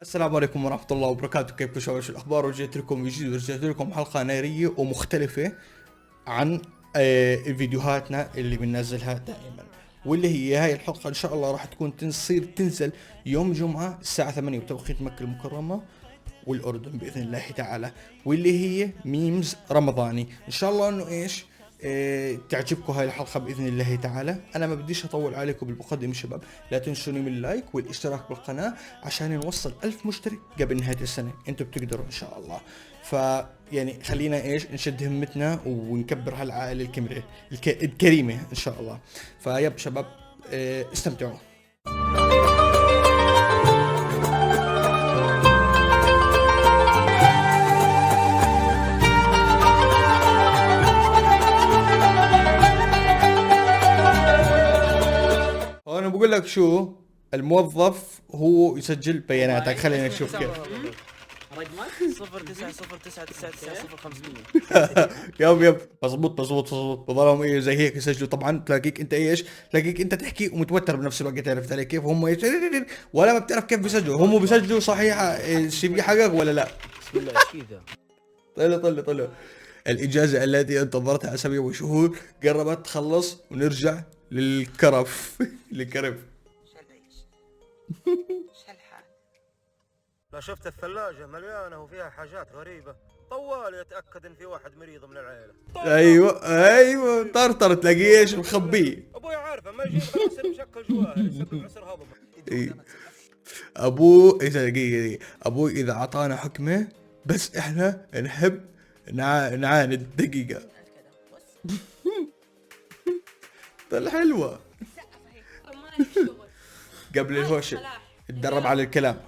السلام عليكم ورحمة الله وبركاته. كيفكم شباب؟ شو الأخبار؟ وجيت لكم جديد ورجعت لكم حلقة نارية ومختلفة عن فيديوهاتنا اللي بننزلها دائما، واللي هي هاي الحلقة إن شاء الله راح تكون تنزل يوم جمعة الساعة 8 بتوقيت مكة المكرمة والأردن بإذن الله تعالى، واللي هي ميمز رمضاني. إن شاء الله إنه إيش تعجبكم هاي الحلقة بإذن الله تعالى. أنا ما بديش أطول عليكم بالمقدمة شباب، لا تنسوني من اللايك والاشتراك بالقناة عشان نوصل 1000 مشترك قبل نهاية السنة. أنتوا بتقدروا إن شاء الله. يعني خلينا إيش نشد همتنا ونكبر هالعائلة الكريمة إن شاء الله. فيب شباب استمتعوا. انا بقول لك شو، الموظف هو يسجل بياناتك. خلينا نشوف كيف. رقمك 090099990500. يب مظبوط بضلهم ايه زي هيك يسجلوا. طبعا تلاقيك انت ايش، تلاقيك انت تحكي ومتوتر بنفس الوقت. عرفت علي كيف؟ هم ولا ما بتعرف كيف بيسجلوا. هم بيسجلوا صحيح السي في حقك ولا لا؟ بسم الله ايش كذا؟ طلع الإجازة التي انتظرتها أسابيع وشهور قربت تخلص ونرجع للكرف للكرف. شلحة. لا شفت الثلاجة مليانة وفيها حاجات غريبة، طوال يتأكد ان في واحد مريض من العيلة. ايوه طرطر تلاقيه ايش مخبيه. ابوي عارفه ما يجيب غسل مشكل جواهر يسبب عسر هضم. إيه. ابوه اذا دقيقة ابوي اذا اعطانا حكمة بس احنا نحب نعاند دقيقة. طل حلوة قبل الهوش اتدرب على الكلام.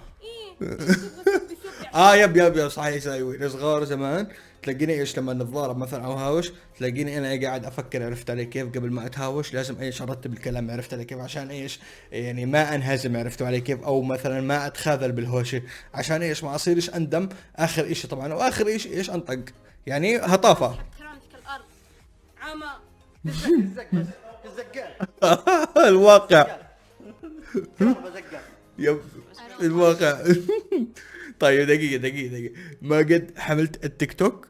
يب صحيح يساوي صغار زمان. تلاقيني ايش لما نتضارب مثلا او هاوش، تلاقيني انا قاعد افكر. عرفت علي كيف؟ قبل ما اتهاوش لازم ايش ارتب الكلام. عرفت علي كيف؟ عشان ايش يعني ما انهزم. عرفتوا علي كيف؟ او مثلا ما اتخاذل بالهوشه. عشان ايش ما اصيرش اندم اخر اشي طبعا، واخر اشي ايش انطق يعني هطافه. كرامتك الأرض عمى. الواقع يب الواقع. طيب دقيقة ما قد حملت التيك توك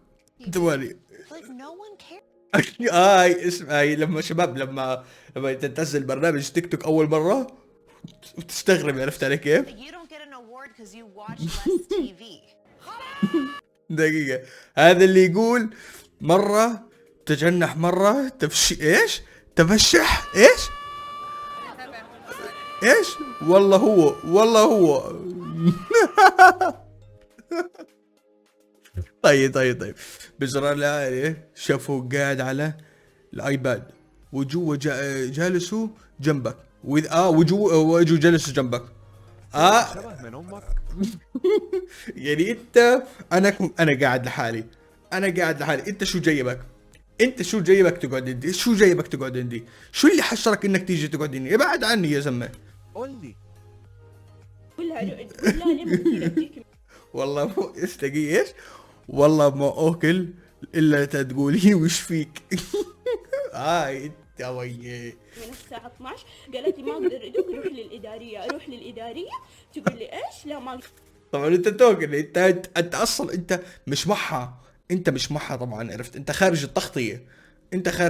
ثواني. اسمع، هاي لما شباب لما تنزل برنامج تيك توك اول مرة وتستغرب. عرفت علي كيف؟ دقيقة، هذا اللي يقول مرة تجنح مرة تفشح ايش والله هو طيب بزرار العائلة شافوا قاعد على الايباد وجوا جالسوا جنبك واجوا جلسوا جنبك. من امك. يعني انت انا قاعد لحالي. انت شو جايبك تقعد عندي؟ شو اللي حشرك انك تيجي تقعد عندي؟ ابعد عني يا زلمه. قول لي والله مو ايش والله ما اكل الا تقولي وش فيك. انت وياه من الساعة 12 قالت لي ما اقدر ادق، اروح للإدارية تقول لي ايش؟ لا ما طبعا انت توكل. انت اصلا انت مش معها طبعا. عرفت؟ انت خارج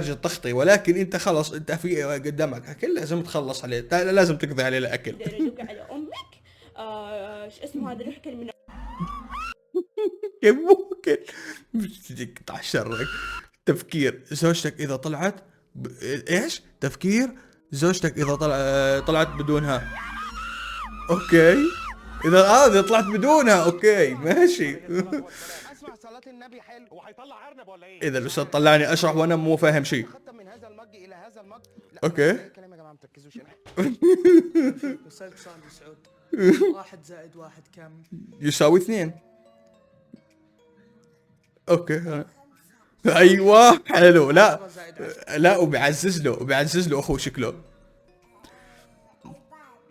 التغطية، ولكن انت خلص انت في قدامك اكل لازم تخلص عليه، لازم تقضي عليه الاكل. اقدر ادق على امك. شو اسمه هذا اللي حكى من كيف ممكن؟ مش تجيك قطع شرك. تفكير زوجتك اذا طلعت طلعت بدونها. اوكي اذا طلعت بدونها اوكي ماشي. اسمع صلاة النبي حلو. هو هيطلع ارنب ولا ايه؟ اذا الاستاذ طلعني اشرح وانا مو فاهم شيء. خدت من هذا المج الى هذا المج. اوكي الكلام يا جماعة ما تركزوش هنا. وصلت سؤال سعود. 1 زائد 1 كم؟ يساوي 2. اوكي ايوه حلو. لا وبيعزز له اخوه شكله.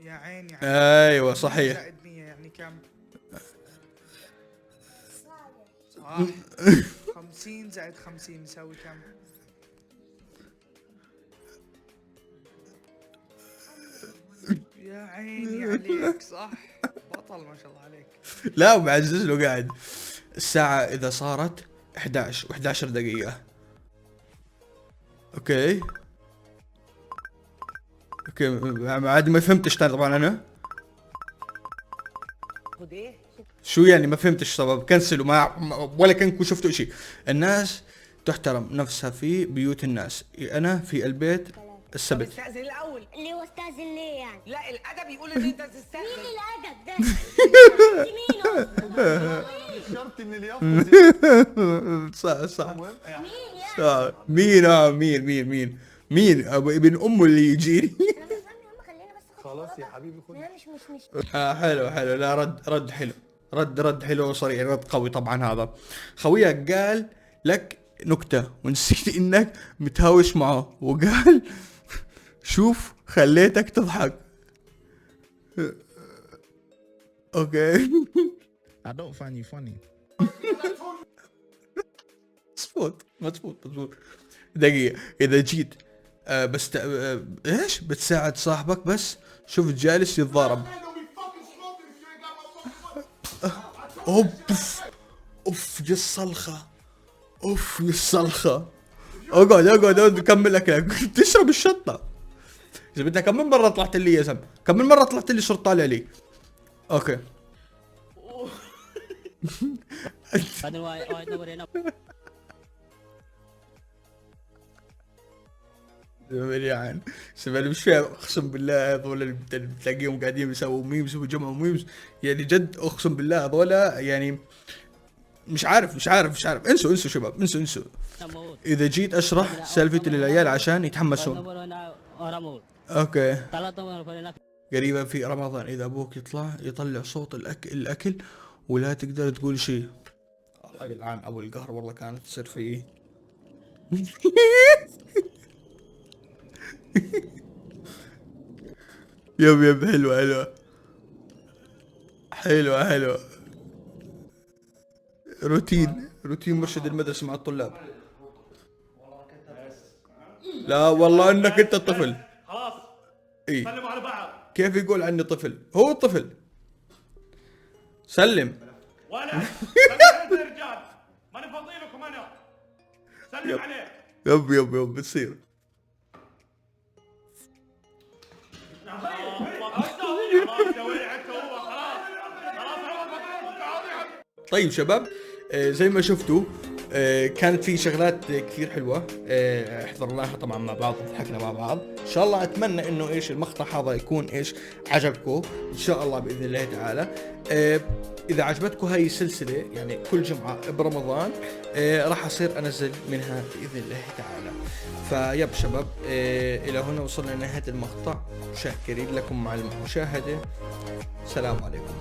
يا عيني ايوه صحيح. زائد 100 يعني كم؟ صح. 50 زائد 50 يساوي كم؟ يا عيني عليك صح. بطل ما شاء الله عليك. لا ومعزز له قاعد. الساعة إذا صارت 11 و11 دقيقة. اوكي عادي ما فهمتش طبعا انا. خد ايه؟ شو يعني ما فهمتش سبب كنسلوا ولا كنكم شفتوا شيء. الناس تحترم نفسها في بيوت الناس، انا في البيت السبت. استاذن الاول. ليه واستاذن ليه يعني؟ لا الادب يقول ان انت تستاذن. مين الادب ده؟ مين شرط ان اليافطه صح مين ابن امه اللي يجيني. خلاص يا حبيبي خد. مش حلو لا رد حلو. رد حلو وصريح، رد قوي طبعا. هذا خويك قال لك نكتة ونسيت انك متهاوش معه وقال شوف خليتك تضحك. اوكي I don't find you funny. مظبوط دقيقة. اذا جيت ايش بتساعد صاحبك بس شوف جالس يتضارب. اوف يا الصلخة. اقعد كمل اكلك. تشرب الشطة. اذا بدك كم من مرة طلعت لي يا زلمة، كم من مرة طلعت لي صرت طالع لي. اوكي يعني سبب مش فاهم اقسم بالله. هذول اللي بتلاقيهم قاعدين يسووا ميمز ويجمعوا ميمز يعني جد اقسم بالله هذول يعني مش عارف. انسوا شباب انسوا. اذا جيت اشرح سالفتي للعيال عشان يتحمسون. اوكي قريبا في رمضان اذا ابوك يطلع صوت الاكل ولا تقدر تقول شيء. الله يلعن ابو القهر والله كانت تصير فيه. يب حلوة روتين مرشد المدرسة مع الطلاب. لا والله انك انت طفل. خلاص اي سلموا على بعض. كيف يقول عني طفل؟ هو طفل. سلم. ولا انت رجال ماني فاضي لكم انا. سلم عليه. يب بتصير. طيب شباب زي ما شفتوا كانت في شغلات كثير حلوة حضرناها طبعا مع بعض وضحكنا مع بعض. ان شاء الله اتمنى انه ايش المقطع هذا يكون ايش عجبكم ان شاء الله باذن الله تعالى. اذا عجبتكم هاي السلسلة يعني كل جمعة برمضان راح اصير انزل منها باذن الله تعالى. فيب شباب الى هنا وصلنا لنهاية المقطع. شاكرين لكم مع المشاهدة. سلام عليكم.